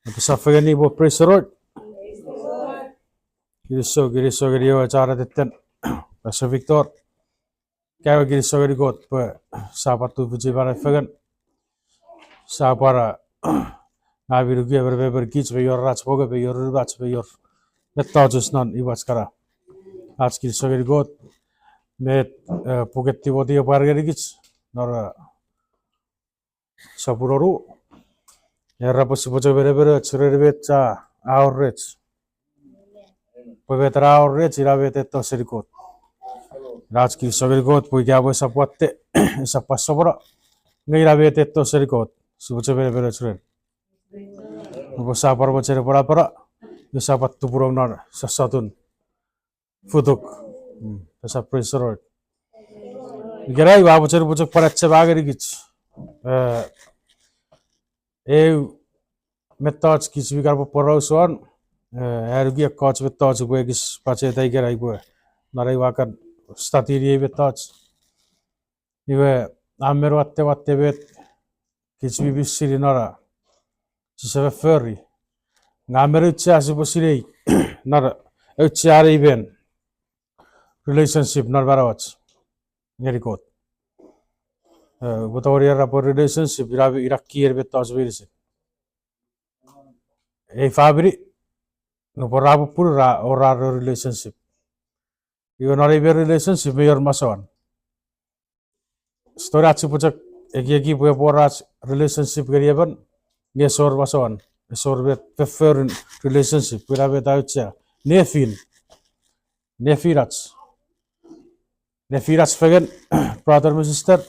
Besafagani bo praise the Lord. Giriso girio acara detten. Pastor Victor. Kaya giriso giri got pe sapatu puji bara fagan. Sapara nabiru gie berbeber gits be yor rats boga be yor rats be yor. Netta just non iwas kara. Ats giriso giri got. Met pugetti bodi bargari gits. Nor sapuroru. Era posi pojo berebere churerbe cha aurrech. Pevetra aurrech irabete to serikot. Rats giriso giri got pui gabo sapuatte sapassobra. Ngairabete to serikot. Subucho berebere churer. Bosa parbo chere para. Bisa patu purong nar sasatun. Futuk. Bisa praise the Lord. Gerai babo chere bucok paratse bagari gits. Methods kis vi garbo porauson. Ergi coach methods gue gis pace tai gerai gue. Narai wakan statiri methods. Iwe amero watte bet kis vi bisiri nara. Sisave furry. Ngamero tse asibosiri nar utse even relationship nar barawats. Ngeri kot. Butawari rapor relationship irabi iraki bethods virisi. Fabri no porabu pura ora relationship. You not a relationship with your mason. Storage puchak egi poras relationship gariaban. Yes or mason. Sorbet prefer relationship with a betaucha. Nefin. Nefirats. Nefirats fagan brother and sister.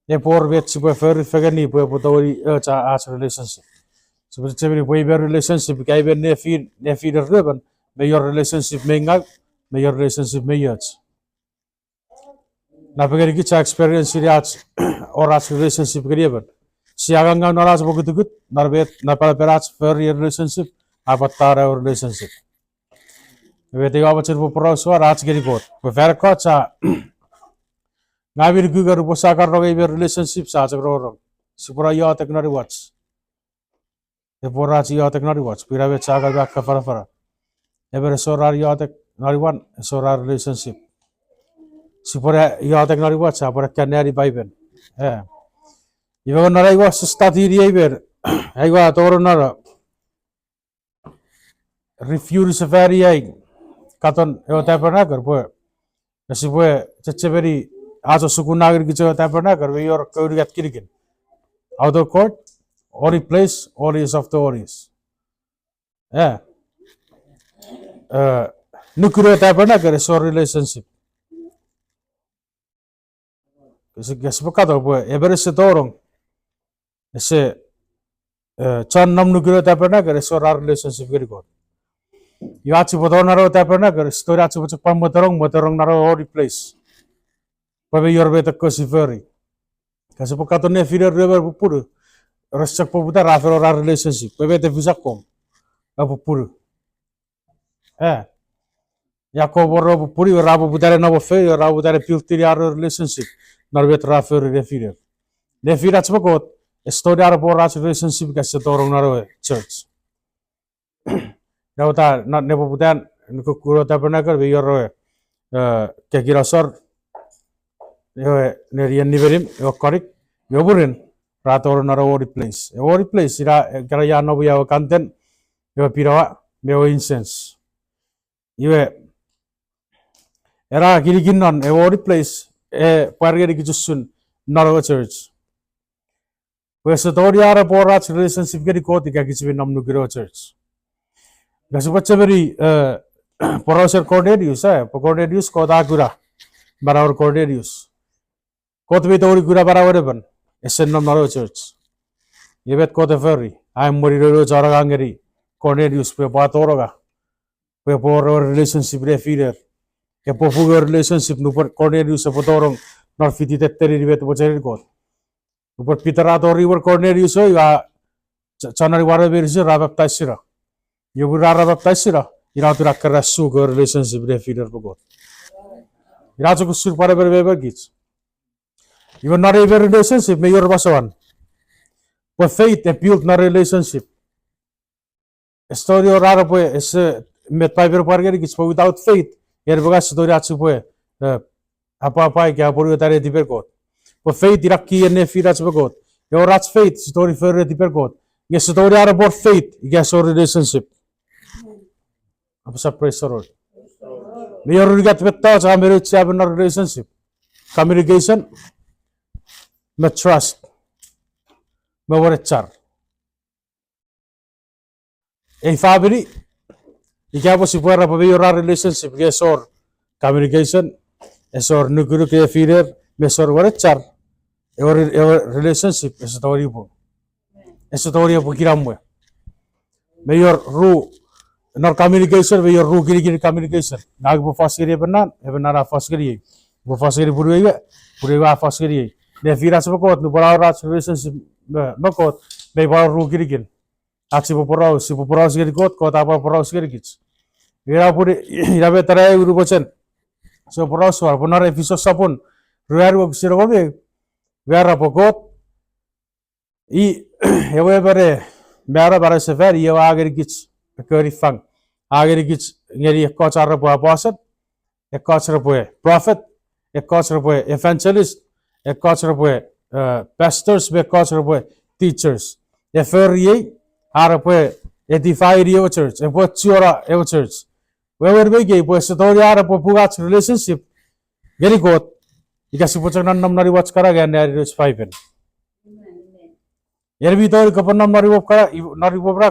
A poor bet prefer fagani putawari as relationship. So it's every way relationship gave a nefir ribbon. May your relationship may up, may your relationship may yet. Napagari gets experience or as relationship given. Siaganga Noras Bogutu, Narbet, Napaperats, furry relationship, Avatara relationship. With the overture for pros or arts getting good. With Vercocha Navi Guga Posaka relationships as a road. Supra yacht technology watch. The Porachi yacht technology watch. We have a saga back for ever saw our yacht one, saw our relationship. Supra yacht technology watch, a canary Bible. Yeah. Even I was studying here, I got or refuse a very Katon Tabernacle, where as if we're such a very as a Sukunagar Gizo Tabernacle, where you're going to get Kirikin. Outdoor court, Ori place, Oris of the Oris. Yeah. Nuclear Tabernacle is a relationship. Kasi Gaspocado, ever is a dorong. Say, chon nam nuclear tabernacle is our relationship very good. You have to put on a tabernacle, story at which a motorong narrow place. Whether you're better cosiferry. Gaspocado nefir river puru. Respect for the rather or our relationship. Whether the visacom of puru. Eh. Yakobo Puri, Rabu Budare Nova Fay, or Rabu Dare Piltiri relationship, Norwet Raffer Refir. Nefirats Bokot, a story out of Boras relationship as a Toronaro church. Now that not never Budan, Kukuro Tabernacle, we are Kakirasor, Nerian Niverim, your correct, Yoburin, Rator Naro place. A worry place, Garayano, we have content, your Pira, Meo incense. You era Giriginon, a worry place, a Pargarigisun, Naro church. Where's the Toria Boras relationship get caught the Gagis Nam Nugro church? That's what's a very Poroser Cordelius, Cordelius, Kodagura, Barao Cordelius. Caught with Origura Baravan, a Senam Naro church. You bet caught a ferry. I'm Moriro Zarangari, Cornelius, Pepatoroga, Peporo relationship refiner. A popular relationship, Nupert Cornelius, a Potorong, not fitted at Terry what's a god. But Peter Ato River Cornelius, you are Chanari Waraber is a Rabab Taisira. You would Rabab Taisira, you have to Rakara sugar relationship refiner for God. You have to shoot whatever ever gets. You are not even relationship, may your Basawan. But faith appealed not relationship. story rara pue is met piper parger gits without faith yer baga story atsu pue apa kya poru tare diper kot po faith irakki ene firas bagot your rats faith story fer diper kot ye story are about faith ye so relationship apa sa praise the Lord me yor gat betta cha mere cha relationship communication me trust me warechar ei family ikabo si puera pa your relationship ye sor communication esor nukuru ke firer mesor warechar your relationship es story po kiramwe me your ru nor communication me your ru giri communication nag bo fasiri benan ebenara fasiri bo fasiri purega fasiri ne firas bokot nu bara relationship bokot me bara ru giri aksi bo porau giri kot apa porau giri kits ira puri ira betara uru bochen so porau swar bonar efisos sapun ruar go siro gobe gara bokot I ewe bare mera bara sefer ye ageri kits keri fang ageri kits ngeri kochar bo apostle kochar bo prophet kochar bo evangelist kochar bo pastors be kochar bo teachers efer ye are bo edify your church and what your church wherever we go pues story are bo pugat relationship very good ikasi pochak nam nari watch kara ga nari 5 yer bitor ko nam nari wop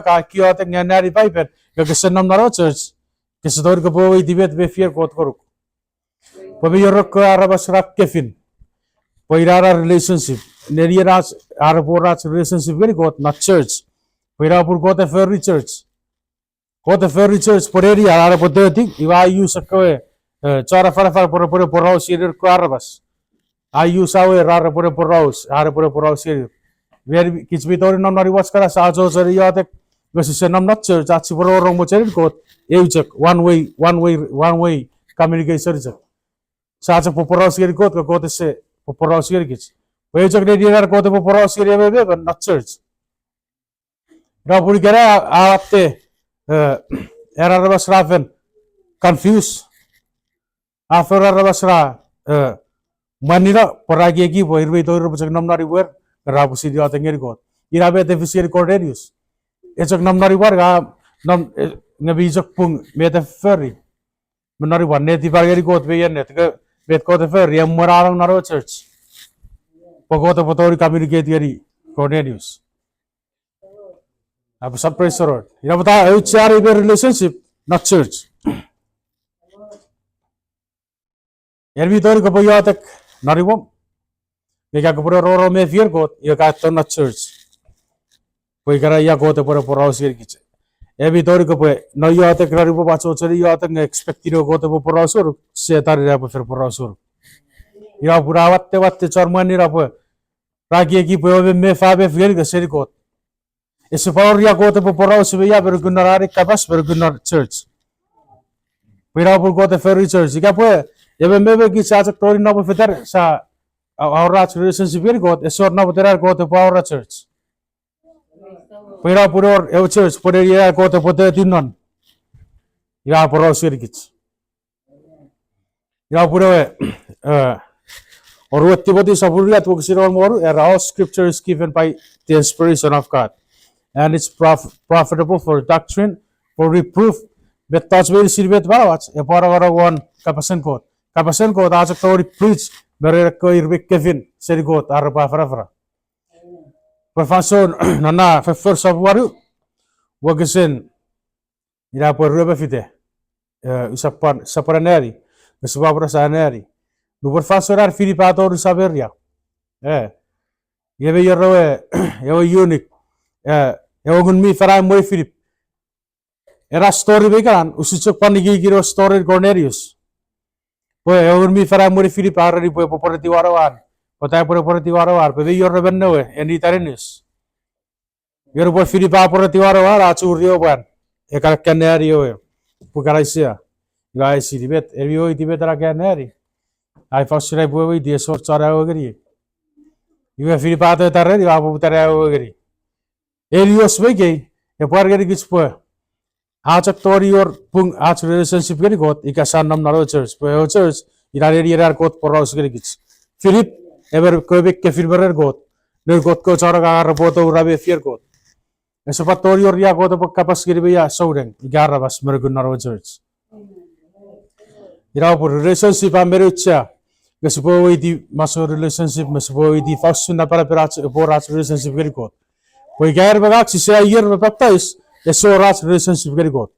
ka ki ate nari 5 ga kesenam naro church kesedor ko bo dibet be fear kot koruk po be yor ko arabas rak kefin po irara relationship neriras arboras relationship very good not church po irapur ko the ferry church por area ara podeti iwa use ko chara fara por house ir ko arabas I use our rara por house ir where kids bitor nam nari was kara sa jo sari yatek gosi nam not church atsi por rong mo cher ko eujek one way communication je sa cha por house ir ko se por house ir kits eujek ne dinar ko te por house ir be not church ra puri kara aate era rabasrafen confused after rabasra manira poragi ki boirbe to rubachak namnari wer rabusi dia tengeri got irabe te fisir corderius echak namnari war ga nam ngabi jok pung meta ferry menari war neti bageri got be net ke bet ko te ferry ammarang naro church pogoto potori communicate yeri corderius अब सब praise the Lord. Ira bata euchar ibe relationship not church. Yer bitor ko boya tek naribom. Ega ko ro me fier got ya ka to not church. Poi kara ya go te por ausir kiche. E bitor ko poi no ya tek naribo bacho chori ya tek expect ro go te por ausur se tar ya por ausur. Ira pura watte charmani ra po. Ragi ki po me fa be fier ga seri got. Esse power ya go te por se ya pero gunnar kapas pero gunnar church. Pira por go te ferry church. Ika po ebe mebe ki sa tori na po fetar sa our relationship very good. Esor na po terar go te power church. Pira por e church por ya go te pote tinon. Ya por sirkits. Ya por or what tiboti saburia to siro more all scripture is given by the inspiration of God. And it's profitable for doctrine, for reproof. Bet touch very silvet barawats, a para one capacian coat. Capacian coat as a story preach, very kefin, said goat, araba farafra. Professor Nana, first of waru, Wagasin, Irapo Rubafite, Usapan, Saparaneri, the Subabra Saneri. The professor are Filipato Saveria. You're unique. Eogun mi farai moi Philip. Era story began, usichok panigi giro story Cornelius. Po eogun mi farai moi Philip arari po poporti warawan. Potai poporti warawar, pe yor rebenno eni tarenis. Yor po Philip aporti warawar achurio ban. Ekar canario. Pukaraisia. Guys, Tibet, Erio Tibet ra canari. I first rai po di so chara ogri. You Philip ato tarari apu tarari ogri. Elios bege, e pargeri kispo. Achak tori or pung ach relationship gari got ikasan nam naro church. Po church irar got poros gari gits. Philip ever kobe kefin berer got. Ner got ko chara ga rapoto urabe fier got. Esopat tori or ya got kapas gari be ya soureng igara bas mergun naro church. Ira por relationship a merucha. Gasupo di maso relationship masupo di fasun na para porach relationship gari got. Po igair bagak si sa year me baptize eso rach relationship gari got.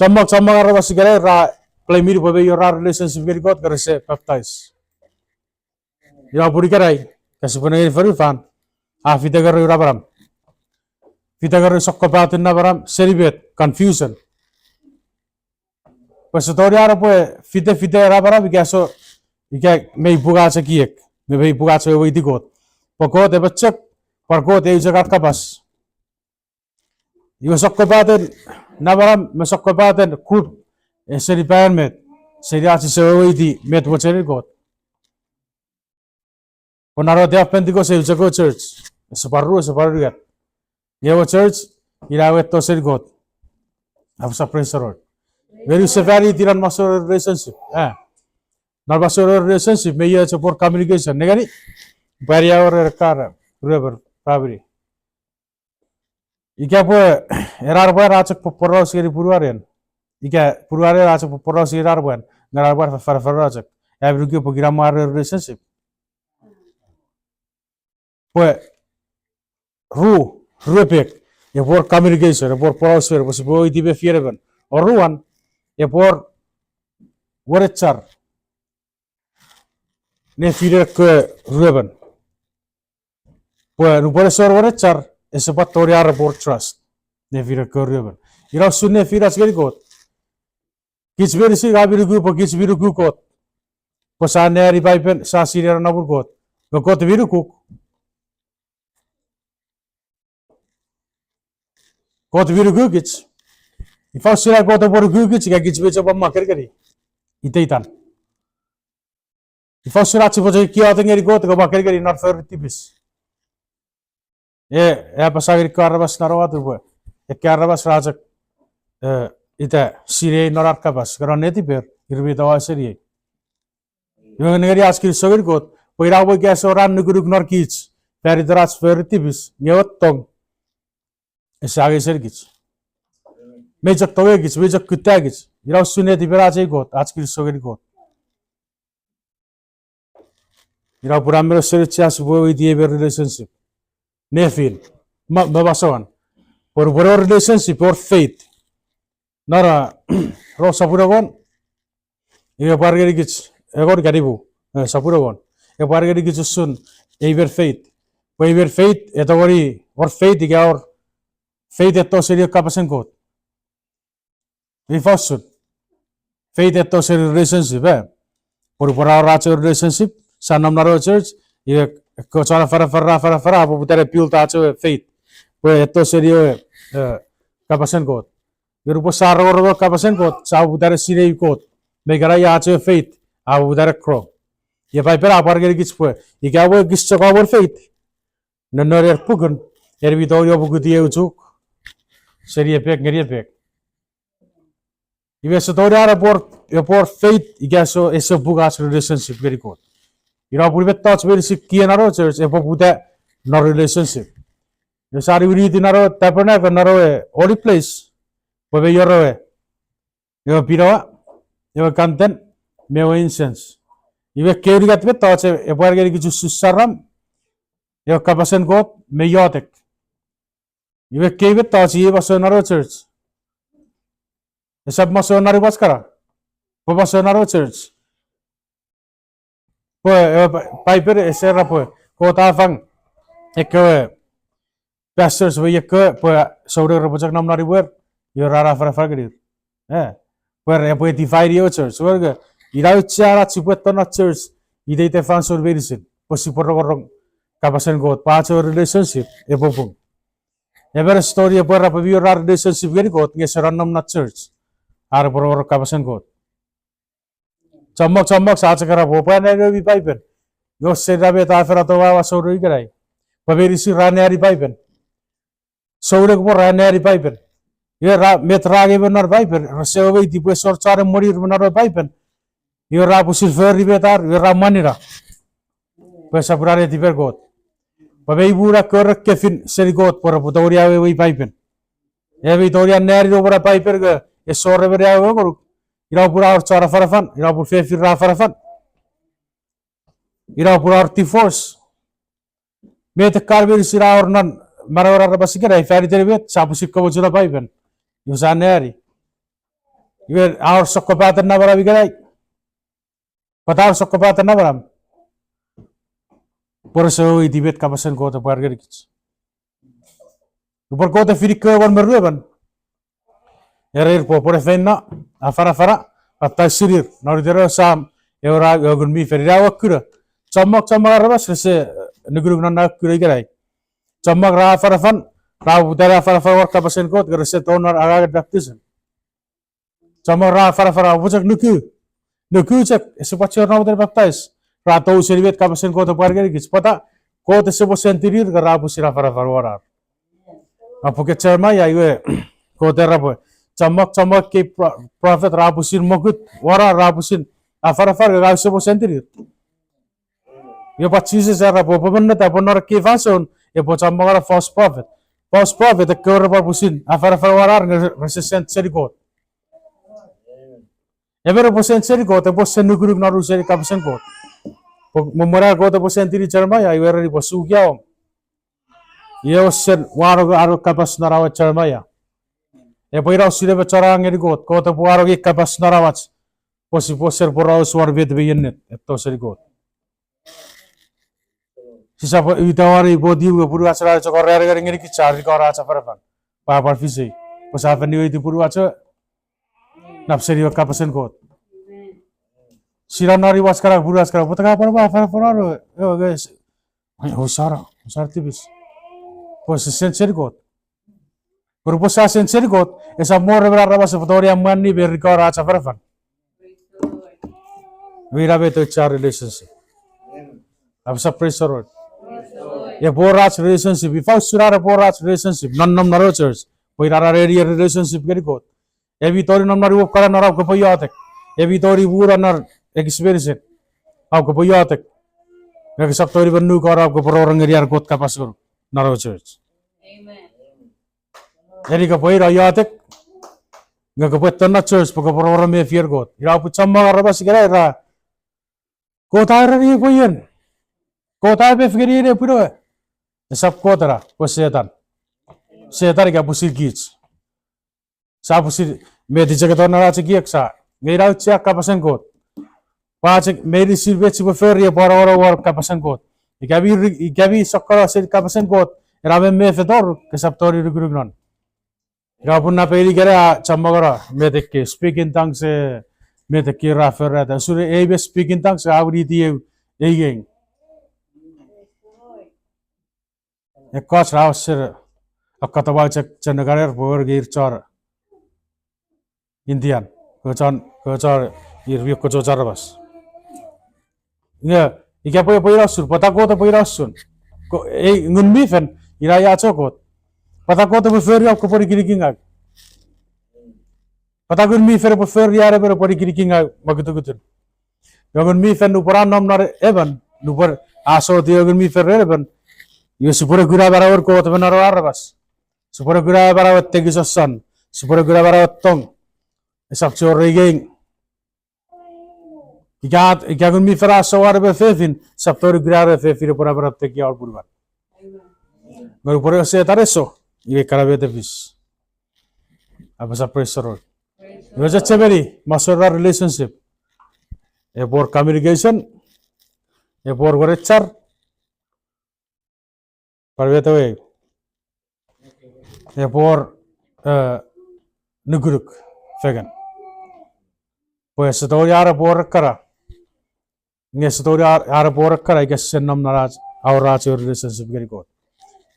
Chammak arah basi gare ra play mir bobe yo ra relationship gari got gare se baptize. Ya puri karai kasi puna gari faru fan. Fita gare ura baram. Fita gare sokko patin na baram celibate confusion. Pasatori ara po fita ra baram ikaso ika mei buga sa kiek. Mei buga sa wei di got. Pokot e bachak parkot e jagat kapas. Yo sokko patin na baram masokko patin kut seri pan met seri aci sewa di met wacheri got. Ponaro dia pentiko se jago church separu gat. Yewa church irawe to seri got. Afsa praise the Lord. Very severely tiran masuk relationship. Nar masuk relationship me ye support communication negani barrier or kar river probably. Ika po erar po rachak poros kiri purwarian. Ika purware rachak poros kiri erar po ngarar po far rachak. Every group gira mar relationship. Po ruepek ye por communication por poros kiri pos po iti be fiereban. Or ruan ye por warechar ne fiere ke rueban. Po rupore sor warechar esepat toriar por trust ne fiere ke rueban. Ira sunne firas gari got. Kits beri si gabiru gu kits biru gu got. Posane ari pipen sa sirera nabur got. Got biru kuk. Got biru gu kits. Ifa sira got por gu kits ga kits becho bamma kari. Itaitan. Ifa sira chipo je kia tengeri got ga bakari kari not for tipis. Pasagir karabas narawatu bo. Karabas rajak ita sire norar kabas karena tiper irbi tawa seri. Yung negeri askir sogir got poira bo gas oran nuguruk nor kits peri dras for tipis ngewat tong esage ser kits. Mejak toge kits mejak kutta kits. Ira sunne tiper aje got askir sogir got. Ira puramero ser chas bo idie relationship. Nefin babasawan por relationship or faith nara ro sapuragon e pargeri gits egor garibu sapuragon e pargeri gits sun ever faith etogori or faith diga or faith eto serio kapasen got we first faith eto serio relationship por racho relationship sanam naro church e ko chara fara apo putare piul ta acho faith po eto serio kapasen got Grupo sarro kapasen got sa putare sire got megara ya acho faith apo putare kro ye pai pera apar geri gits po ikabo gis chokabor faith nanor pugun ervitorio bugutie uchuk serie pek ngeri pek ibe sotoriara por faith igaso eso bugas relationship very good. Ira purbe touch very sick kianaro church epo puta no relationship. Yo sari uri dinaro tabernacle naro holy place. Pobe yoro yo pirawa yo kanten mewa incense. Ibe keri gatbe touch epo argeri kichu susaram yo kapasen got meyotek. Ibe kebe touch ye baso naro church. Esab maso naro baskara. Po baso naro church. Po piper esera po kota fang ek pastors we ek po saudara robojak nam nari wer yo rara fara gadi per po divide yo church werga ira chara chipet na church idei te fan sor verisin posi porro gorong kapasen got pacho relationship epopung ever story por apa yo rara relationship gari got ngesaran nam na church ar porro kapasen got चमक साच करा भोपा ने भी पाइपन जो सेराबे ताफरा तो वा सौरई कराई पवेरिसी रानेरी पाइपन सौरक पर रानेरी पाइपन Ia metrage benar Bible, rasewe di puesor cara morir benar Bible. Ia rabu silveri betar, ia ramanira. Puesa brare di vergot. Pabe ibura korek kefin serigot pora putoria we Bible. Ia Victoria neri obra Bible ge, e sorre beria we koru. Ira pura or cara farafan, ira pur fefir ra farafan. Ira pura or tifos. Mete karber sira or nan marawara basikera ifari terebet sapu sikko bojura Bible. Yusaneri. Iwer our sokopatan na bara bigarai. Patar sokopatan na baram. Por so itibet kapasan ko ta parger kits. Upar ko ta firik ko ban merleban. Erer po por fenna afara fara atta sirir nordero sam eura yogun mi ferira wakura. Chamak arabas se nugurug na kura garai. Chamak ra afara fan ra utara afara fara kapasan ko ta se tonar aga baptism. Chamak ra afara bujak nuku cek sepacur na utara baptize. Ratau seribet kapasen kota parger kits pata kota sebo sentirir ka rabu sira fara warar. Apo ke cerma ya iwe kota rabu chamak ke prophet rabu sir mogut warar rabu sin afara fara ka sebo sentirir. Yo pachise sa rabu pamanna ta ponor ke fason e po chamak ra false prophet. False prophet ke rabu sin afara warar resistent serikot. Evero po serikot e po senugurug na ruseri kapasen kot. Memorar kota po sentiri cerma ya iwera di posu kiao. Iyo sen waro aro kapas narawat cerma ya. E po iraw sile becara ngeri kota po aro ki kapas narawat. Posi poser po raw suar vet beyennet etto seri kot. Sisa po itawari po diu puru asara cokor rere ngeri ki cari ko raca parapan. Pa par fisi. Posa fani itu puru aca napseri kapasen kot. Siranari waskara buras kara potaka parba fararo guys hosara tibis pos sincere god grupo sa sincere god esa more bra raba se fotoria manni ber ricora cha farfan vira beto char relationship absa pressure ye borach relationship without surara borach relationship nonnam naro church poirara area relationship geri god evi tori nonnari kara narab ko poyatek evi tori bura nar experience आपको बोया तक मैं सब तोरी बन्नू कर आपको परवरंग area coat का पास करो नारो चर्च एरी का बोई रहा तक मैं को पत्तना चर्च पको परवरंग में फिर कोट इरा आप चम्मा कर बस करा इरा कोटा रही बोयन कोटा पे फिर ये पूरा सब कोटरा वो सेतान क्या बुसिर कीच सब बुसिर मैं दिशा के तो नारा चेकी एक्सा मेरा चेक का पसंद coat Pacek meri sirvet si prefer ya para war kapasan kot. Ikabi sakara sir kapasan kot. Ramen me fedor kesaptori rugurugnon. Rapun na peri kera chamagara me dekke speak in tongues me dekke rafer rata. Sure ebe speak in tongues avri die egeng. Ekos raus sir akatawa cek cenagarer power gear char Indian. Kocor irvi kocor bas. Nga ika po rasun pata ko to po rasun ko ngun mi fen ira ya chokot pata ko to fer ya ko pori kirikinga pata gun mi fer po fer ya re pori kirikinga magutu gutun ngun mi fen uparan nam nar evan nupar aso ti ngun mi fer evan yo supura gura barawar ko to benar bas supura gura barawat tegi sosan supura gura barawat tong esak chor regeng Ikagun mi fera sawar be fefin saptori grare fefire pora pora teki or purban. Garu pore se tareso ye karabete bis. Apa sa pressure. Yoja cheberi masora relationship. E por communication e por gorechar parvete we. E por nuguruk fegan. Pues story ara por kara. Nge story ara por kara ke sennam naraj और राज relationship गरी coat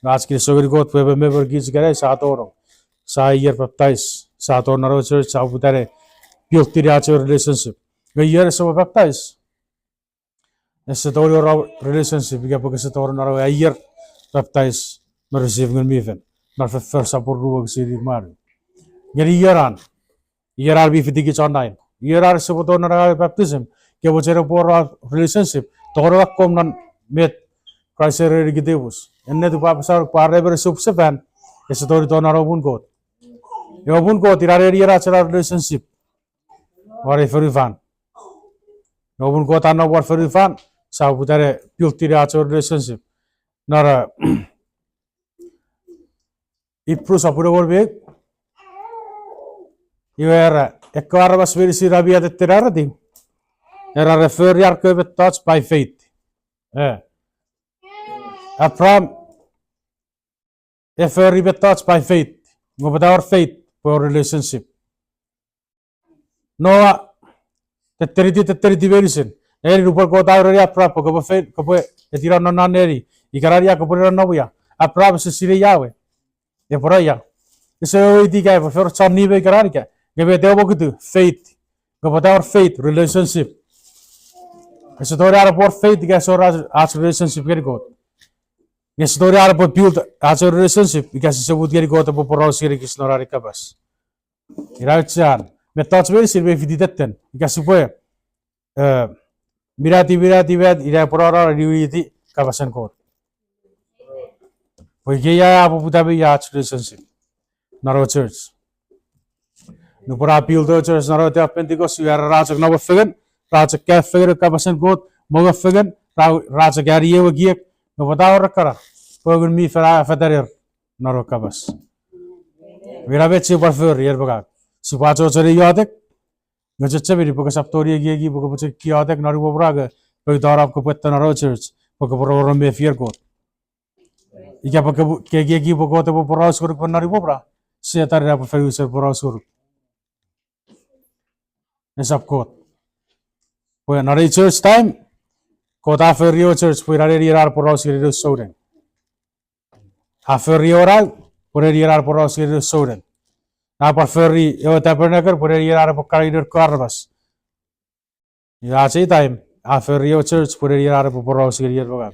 आज की सोगरी coat पे member गीज करे सात और साइयर 27 सात और नरो चर्च साउ बुतारे प्योक्ति राज relationship गईयर सब 27 ऐसे तो और relationship के पके से तो और नरो आइयर 27 मैं रिसीव गन मीफन ना फिर सपोर्ट रुक सीरी मार Ngeri year be fitiki chondain. Year sebuto na baptism. Ke bochere por relationship. Toro kom nan met Christ gidebus. Enne tu papasar parreber subsepan. Esetori to narobun kot. Yobun kot irare year achara relationship. Or if you fan. Yobun kot anno war for fan. Sa butare pure achara relationship. Nara Ipru sapura korbe. You are a carvas very sirabia de terrarati. Era refer your covet thoughts by faith. A prom a fairy thoughts by faith. With our faith for relationship. Noah the 30 version. Eri rupa kota area prop of faith, Cope, the Tirano Naneri, Icararia Copura Novia, a promise to Siri Yahweh. The Poraya. So the guy for some new Caranica. Give a devil faith. Go with our faith relationship. It's a story about faith, guys, or as relationship very good. Yes, story about build as a relationship because it's a would get go to Poporos here, is not a cabas. Irachan. But that's very silver if you did that then. Because you were Mirati, Irapora, Riviti, Cabasan Court. We gave Putabi Yacht relationship. Not a church. No por appeal to church, not a Pentecost, you are a Raja Nova Figan, Raja Cafe, Cabasan Court, Moga Figan, Raja Gary Geek, no without a cara. Pogan me for a federer, not a cabas. We have it super for Yerbaga. Sipacho Yotic, Najachavity, because Aptoria Gigi, because Kiotic, Naru Braga, Pagdara Copetan Church, Pocaporo me fear goat. Ikapaki Bogoto Porosur Naribobra, Seatara Ferus Porosur. As up court. When not a church time, Cota Ferrio Church, where a year are Porosir Soden. Aferriora, where a year are Porosir Soden. Apa ferry, tabernacle, where a year are Pocarider Carvas. Yachi time, Aferrio Church, where a year are Porosir.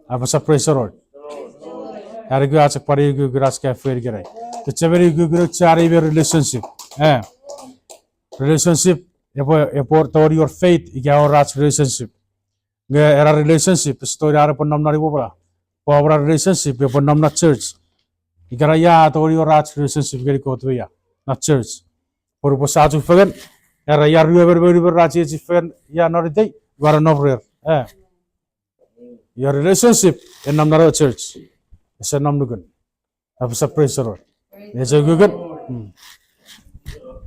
I was a pressure. Ariguas a Parigu Graska Fergare. It's a very good relationship. Relationship, a your faith, your relationship. A relationship, story upon Namnaribora. Power relationship, upon Namna church. Igaraya, or your relationship, very good way, not church. For Posatu Fagan, a Yaru ever very Rachi, friend, ya not a day, you are an over. Your relationship in Namnara church is a Namnugan. I was a praiser. It's a good.